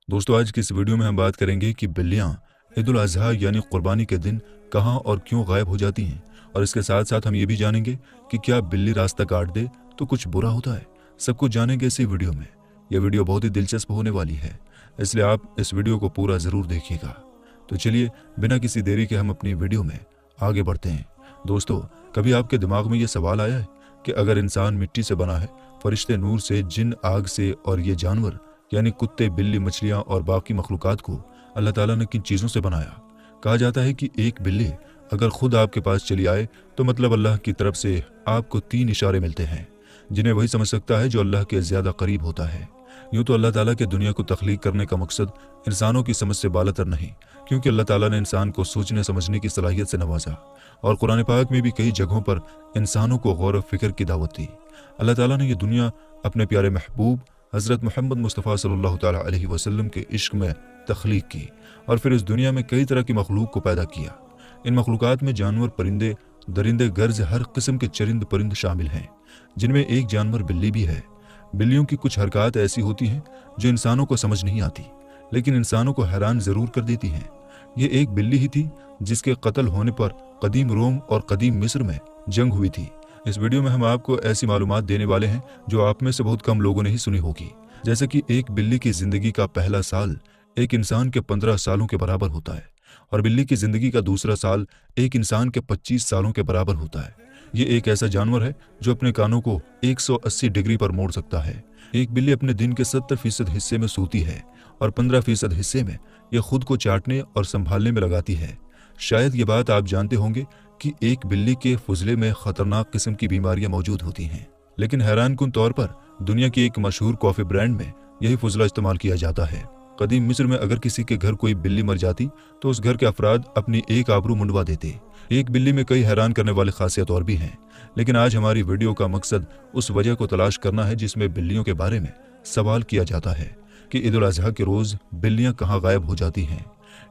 दोस्तों, आज की इस वीडियो में हम बात करेंगे कि बिल्लियाँ ईद उल अज़हा यानी कुर्बानी के दिन कहाँ और क्यों गायब हो जाती हैं, और इसके साथ साथ हम ये भी जानेंगे कि क्या बिल्ली रास्ता काट दे तो कुछ बुरा होता है। सब कुछ जानेंगे इसी वीडियो में। यह वीडियो बहुत ही दिलचस्प होने वाली है, इसलिए आप इस वीडियो को पूरा ज़रूर देखिएगा। तो चलिए बिना किसी देरी के हम अपनी वीडियो में आगे बढ़ते हैं। दोस्तों, कभी आपके दिमाग में ये सवाल आया है कि अगर इंसान मिट्टी से बना है, फरिश्ते नूर से, जिन आग से, और ये जानवर यानी कुत्ते, बिल्ली, मछलियाँ और बाकी मखलूकात को अल्लाह ताला ने किन चीज़ों से बनाया। कहा जाता है कि एक बिल्ली अगर खुद आपके पास चली आए तो मतलब अल्लाह की तरफ से आपको 3 इशारे मिलते हैं, जिन्हें वही समझ सकता है जो अल्लाह के ज़्यादा करीब होता है। यूँ तो अल्लाह ताला के दुनिया को तख्लीक करने का मकसद इंसानों की समझ से बालातर नहीं, क्योंकि अल्लाह ताला ने इंसान को सोचने समझने की सलाहियत से नवाजा, और कुरान पाक में भी कई जगहों पर इंसानों को गौर व फिक्र की दावत दी। अल्लाह ताला ने यह दुनिया अपने प्यारे महबूब हज़रत मोहम्मद मुस्तफ़ा सल्लल्लाहु ताला अलैहि वसल्लम के इश्क में तख्लीक की, और फिर इस दुनिया में कई तरह की मखलूक को पैदा किया। इन मखलूकात में जानवर, परिंदे, दरिंदे, गर्ज, हर किस्म के चरिंद परिंद शामिल हैं, जिनमें एक जानवर बिल्ली भी है। बिल्लियों की कुछ हरकत ऐसी होती हैं जो इंसानों को समझ नहीं आती, लेकिन इंसानों को हैरान ज़रूर कर देती हैं। ये एक बिल्ली ही थी जिसके कत्ल होने पर कदीम रोम और कदीम मिस्र में जंग हुई थी। इस वीडियो में हम आपको ऐसी मालूमात देने वाले हैं जो आप में से बहुत कम लोगों ने ही सुनी होगी, जैसे कि एक बिल्ली की जिंदगी का पहला साल एक इंसान के 15 सालों के बराबर होता है, और बिल्ली की जिंदगी का दूसरा साल एक इंसान के 25 सालों के बराबर होता है। ये एक ऐसा जानवर है जो अपने कानों को 180 डिग्री पर मोड़ सकता है। एक बिल्ली अपने दिन के 70% हिस्से में सोती है, और 15% हिस्से में यह खुद को चाटने और संभालने में लगाती है। शायद ये बात आप जानते होंगे कि एक बिल्ली के फुजले में खतरनाक किस्म की बीमारियां मौजूद होती हैं, लेकिन हैरानकुन तौर पर दुनिया की एक मशहूर कॉफी ब्रांड में यही फुजला इस्तेमाल किया जाता है। कदीम मिस्र में अगर किसी के घर कोई बिल्ली मर जाती तो उस घर के अफराद अपनी एक आबरू मुंडवा देते। एक बिल्ली में कई हैरान करने वाली खासियत और भी हैं, लेकिन आज हमारी वीडियो का मकसद उस वजह को तलाश करना है जिसमें बिल्लियों के बारे में सवाल किया जाता है कि ईद उल अज़हा के रोज़ बिल्लियाँ कहाँ गायब हो जाती हैं।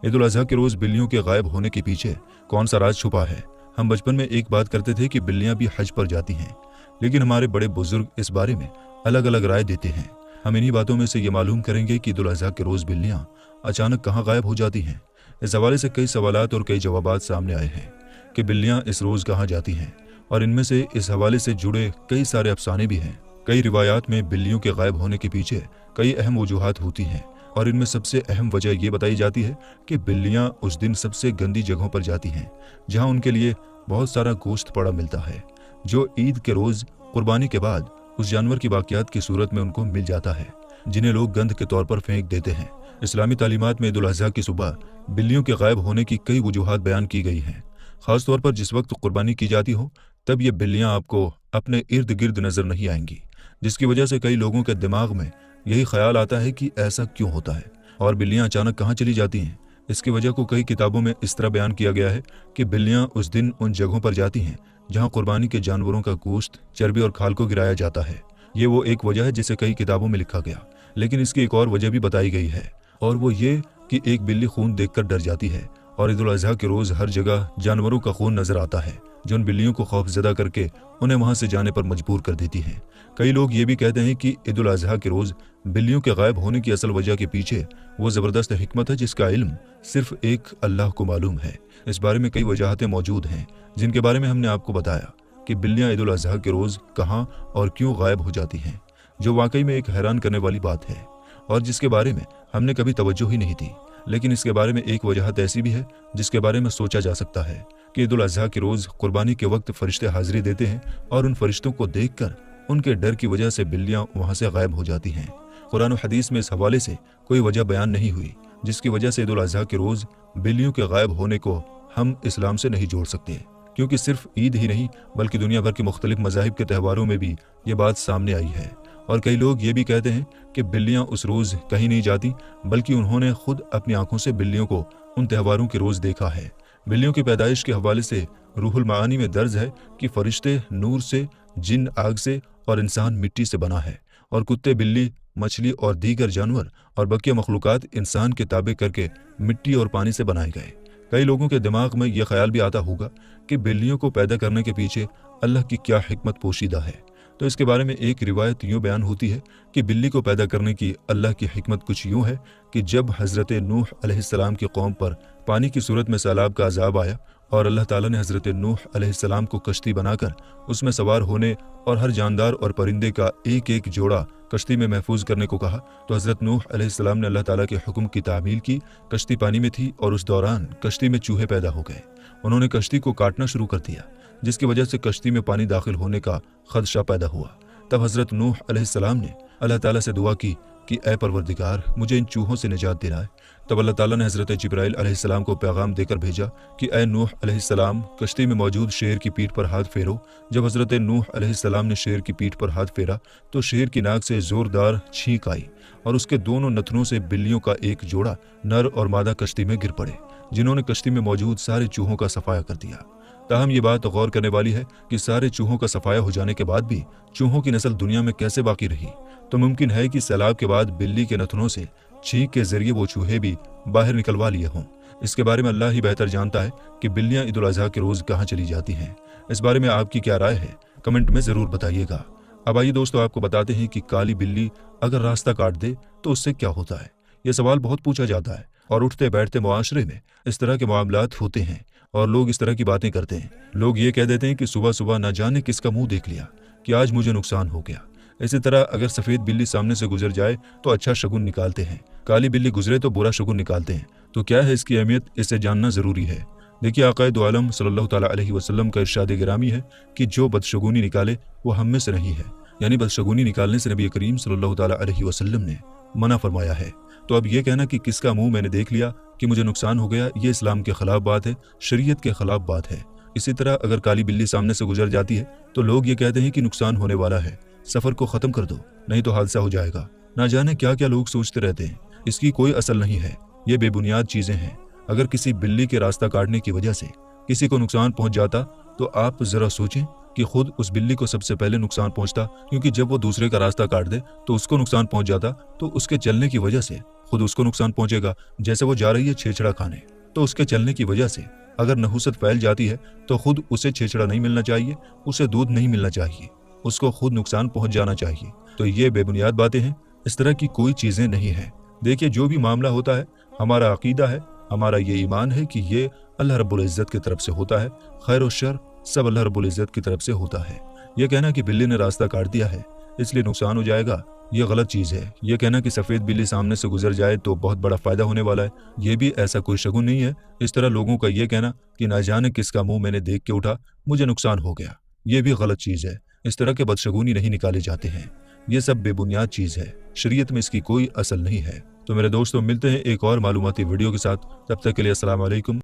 ईद उल अज़हा के रोज़ बिल्लियों के गायब होने के पीछे कौन सा राज छुपा है। हम बचपन में एक बात करते थे कि बिल्लियाँ भी हज पर जाती हैं, लेकिन हमारे बड़े बुजुर्ग इस बारे में अलग अलग राय देते हैं। हम इन्हीं बातों में से ये मालूम करेंगे कि ईद उल अज़हा के रोज़ बिल्लियाँ अचानक कहाँ गायब हो जाती हैं। इस हवाले से कई सवालात और कई जवाबात सामने आए हैं कि बिल्लियाँ इस रोज़ कहाँ जाती हैं, और इनमें से इस हवाले से जुड़े कई सारे अफसाने भी हैं। कई रिवायात में बिल्लियों के गायब होने के पीछे कई अहम वजूहात होती हैं, और इनमें सबसे अहम वजह यह बताई जाती है कि बिल्लियाँ उस दिन सबसे गंदी जगहों पर जाती हैं जहाँ उनके लिए बहुत सारा गोश्त पड़ा मिलता है, जो ईद के रोज़ कुर्बानी के बाद उस जानवर की बाकियात की सूरत में उनको मिल जाता है, जिन्हें लोग गंद के तौर पर फेंक देते हैं। इस्लामी तालीमात में ईद उल अज़हा की सुबह बिल्लियों के गायब होने की कई वजूहात बयान की गई हैं। ख़ासतौर पर जिस वक्त कुर्बानी की जाती हो तब ये बिल्लियाँ आपको अपने इर्द गिर्द नज़र नहीं आएंगी, जिसकी वजह से कई लोगों के दिमाग में यही ख्याल आता है कि ऐसा क्यों होता है और बिल्लियाँ अचानक कहाँ चली जाती हैं। इसकी वजह को कई किताबों में इस तरह बयान किया गया है कि बिल्लियाँ उस दिन उन जगहों पर जाती हैं जहाँ कुर्बानी के जानवरों का गोश्त, चर्बी और खाल को गिराया जाता है। ये वो एक वजह है जिसे कई किताबों में लिखा गया, लेकिन इसकी एक और वजह भी बताई गई है, और वो ये कि एक बिल्ली खून देखकर डर जाती है, और ईद उल अज़हा के रोज़ हर जगह जानवरों का खून नजर आता है जो उन बिल्लियों को खौफजदा करके उन्हें वहाँ से जाने पर मजबूर कर देती हैं। कई लोग ये भी कहते हैं कि ईद उल अज़हा के रोज़ बिल्लियों के गायब होने की असल वजह के पीछे वो ज़बरदस्त हिकमत है जिसका इल्म सिर्फ एक अल्लाह को मालूम है। इस बारे में कई वजाहतें मौजूद हैं जिनके बारे में हमने आपको बताया कि बिल्लियाँ ईद उल अज़हा के रोज़ कहाँ और क्यों गायब हो जाती हैं, जो वाकई में एक हैरान करने वाली बात है और जिसके बारे में हमने कभी तवज्जो ही नहीं दी। लेकिन इसके बारे में एक वजहत ऐसी भी है जिसके बारे में सोचा जा सकता है कि ईद उल अज़हा के रोज़ कुर्बानी के वक्त फरिश्ते हाजिरी देते हैं, और उन फरिश्तों को देखकर उनके डर की वजह से बिल्लियाँ वहाँ से गायब हो जाती हैं। कुरान और हदीस में इस हवाले से कोई वजह बयान नहीं हुई जिसकी वजह से ईद उल अज़हा के रोज़ बिल्लियों के गायब होने को हम इस्लाम से नहीं जोड़ सकते, क्योंकि सिर्फ ईद ही नहीं बल्कि दुनिया भर के मुख्तलिफ मज़ाहिब के त्योहारों में भी ये बात सामने आई है। और कई लोग ये भी कहते हैं कि बिल्लियाँ उस रोज़ कहीं नहीं जाती, बल्कि उन्होंने खुद अपनी आंखों से बिल्लियों को उन त्योहारों के रोज़ देखा है। बिल्लियों की पैदाइश के हवाले से रूहुल मानी में दर्ज है कि फरिश्ते नूर से, जिन आग से, और इंसान मिट्टी से बना है, और कुत्ते, बिल्ली, मछली और दीगर जानवर और बकिया मखलूकात इंसान के ताबे करके मिट्टी और पानी से बनाए गए। कई लोगों के दिमाग में यह ख्याल भी आता होगा कि बिल्लियों को पैदा करने के पीछे अल्लाह की क्या हिकमत पोशीदा है, तो इसके बारे में एक रिवायत यूँ बयान होती है कि बिल्ली को पैदा करने की अल्लाह की हिकमत कुछ यूँ है कि जब हज़रत नूह अलैहिस्सलाम की कौम पर पानी की सूरत में सैलाब का अजाब आया और अल्लाह ताला ने हज़रत नूह अलैहिस्सलाम को कश्ती बनाकर उसमें सवार होने और हर जानदार और परिंदे का एक एक जोड़ा कश्ती में महफूज करने को कहा, तो हज़रत नूह अलैहिस्सलाम ने अल्लाह ताला के हुक्म की तामील की। कश्ती पानी में थी और उस दौरान कश्ती में चूहे पैदा हो गए। उन्होंने कश्ती को काटना शुरू कर दिया, जिसकी वजह से कश्ती में पानी दाखिल होने का खदशा पैदा हुआ। तब हज़रत नूह अलैहिस्सलाम ने अल्लाह ताला से दुआ की कि ऐ परवरदिगार, मुझे इन चूहों से निजात दिलाए। तब अल्लाह ताला ने हज़रत जिब्राइल अलैहिस्सलाम को पैगाम देकर भेजा कि ऐ नूह अलैहिस्सलाम, कश्ती में मौजूद शेर की पीठ पर हाथ फेरो। जब हज़रत नूह अलैहिस्सलाम ने शेर की पीठ पर हाथ फेरा तो शेर की नाक से ज़ोरदार छींक आई और उसके दोनों नथनों से बिल्लियों का एक जोड़ा नर और मादा कश्ती में गिर पड़े, जिन्होंने कश्ती में मौजूद सारे चूहों का सफाया कर दिया। ताहम ये बात गौर करने वाली है कि सारे चूहों का सफाया हो जाने के बाद भी चूहों की नस्ल दुनिया में कैसे बाकी रही। तो मुमकिन है कि सैलाब के बाद बिल्ली के नथनों से छींक के जरिए वो चूहे भी बाहर निकलवा लिए हों। इसके बारे में अल्लाह ही बेहतर जानता है कि बिल्लियां ईद उल अज़हा के रोज़ कहाँ चली जाती हैं। इस बारे में आपकी क्या राय है, कमेंट में ज़रूर बताइएगा। अब आइए दोस्तों, आपको बताते हैं कि काली बिल्ली अगर रास्ता काट दे तो उससे क्या होता है। ये सवाल बहुत पूछा जाता है और उठते बैठते मुआशरे में इस तरह के मामलात होते हैं और लोग इस तरह की बातें करते हैं। लोग ये कह देते हैं कि सुबह सुबह ना जाने किसका मुंह देख लिया कि आज मुझे नुकसान हो गया। इसी तरह अगर सफ़ेद बिल्ली सामने से गुजर जाए तो अच्छा शगुन निकालते हैं, काली बिल्ली गुजरे तो बुरा शगुन निकालते हैं। तो क्या है इसकी अहमियत, इसे जानना ज़रूरी है। देखिए, आक़ाए दो आलम सल्लल्लाहु ताला अलैहि वसल्लम का इरशाद गिरामी है कि जो बदशगुनी निकाले वो हम में से नहीं है, यानी बदशगुनी निकालने से नबी करीम सल्लल्लाहु ताला अलैहि वसल्लम ने मना फरमाया है। तो अब ये कहना कि किसका मुंह मैंने देख लिया कि मुझे नुकसान हो गया, ये इस्लाम के खिलाफ बात है, शरीयत के खिलाफ बात है। इसी तरह अगर काली बिल्ली सामने से गुजर जाती है तो लोग ये कहते हैं कि नुकसान होने वाला है, सफ़र को ख़त्म कर दो नहीं तो हादसा हो जाएगा। ना जाने क्या क्या लोग सोचते रहते हैं, इसकी कोई असल नहीं है, ये बेबुनियाद चीज़ें हैं। अगर किसी बिल्ली के रास्ता काटने की वजह से किसी को नुकसान पहुंच जाता तो आप ज़रा सोचें कि खुद उस बिल्ली को सबसे पहले नुकसान पहुंचता, क्योंकि जब वो दूसरे का रास्ता काट दे तो उसको नुकसान पहुंच जाता तो उसके चलने की वजह से खुद उसको नुकसान पहुंचेगा। जैसे वो जा रही है छेछड़ा खाने, तो उसके चलने की वजह से अगर नहुसत फैल जाती है तो खुद उसे छेछड़ा नहीं मिलना चाहिए, उसे दूध नहीं मिलना चाहिए, उसको खुद नुकसान पहुंच जाना चाहिए। तो ये बेबुनियाद बातें हैं, इस तरह की कोई चीज़ें नहीं है। देखिए, जो भी मामला होता है, हमारा अकीदा है, हमारा ये ईमान है कि ये अल्लाह रब्बुल इज़्ज़त की तरफ से होता है। खैर और शर सब अल्लाह रब्बुल इज़्ज़त की तरफ से होता है। ये कहना कि बिल्ली ने रास्ता काट दिया है इसलिए नुकसान हो जाएगा, ये गलत चीज़ है। ये कहना कि सफ़ेद बिल्ली सामने से गुजर जाए तो बहुत बड़ा फ़ायदा होने वाला है, ये भी ऐसा कोई शगुन नहीं है। इस तरह लोगों का ये कहना कि ना जाने किसका मुँह मैंने देख के उठा, मुझे नुकसान हो गया, ये भी गलत चीज़ है। इस तरह के बदशगुनी नहीं निकाले जाते हैं, ये सब बेबुनियाद चीज़ है, शरीयत में इसकी कोई असल नहीं है। तो मेरे दोस्तों, मिलते हैं एक और मालूमाती वीडियो के साथ, तब तक के लिए अस्सलाम वालेकुम।